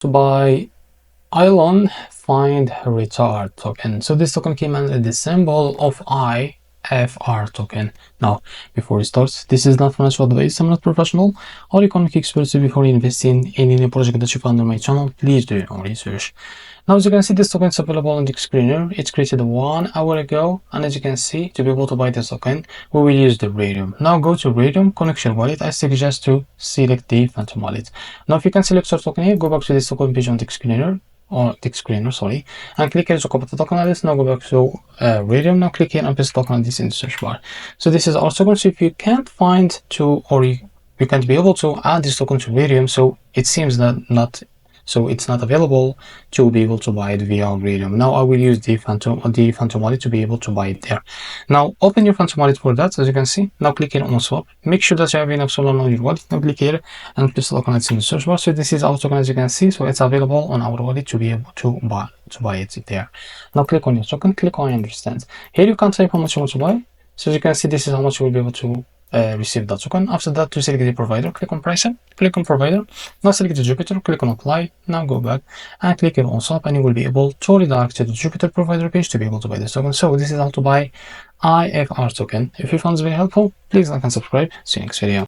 To buy Ilon find retard token. So this token came under the symbol of IFR token. Now, before we start, this is not financial advice. I'm not professional or economic expert. So before investing in any project that you find on my channel, please do your own research. Now, as you can see, this token is available on the screener. It's created 1 hour ago, and as you can see, to be able to buy this token, we will use the Radium. Now go to Radium, connect your wallet. I suggest to select the Phantom wallet. Now, if you can select your token here, go back to this token page on the screener, sorry, and click here to copy the token address. Now go back to Radium. Now click here and paste the token address in the search bar. So this is our token. So if you can't find to, or you can't be able to add this token to Radium, so it seems that it's not available to be able to buy it via Radium. Now I will use the Phantom wallet to be able to buy it there. Now open your Phantom wallet for that, as you can see. Now click here on swap. Make sure that you have enough Solana on your wallet. Now click here and place the token in the search bar. So this is our token, as you can see. So it's available on our wallet to be able to buy it there. Now click on your token, click on understand. Here you can type how much you want to buy. So as you can see, this is how much you will be able to receive that token. After that, to select the provider, click on pricing, click on provider. Now select the Jupiter, click on apply. Now go back and click here on swap, and you will be able to redirect to the Jupiter provider page to be able to buy this token. So this is how to buy IFR token. If you found this very helpful, please like and subscribe. See you next video.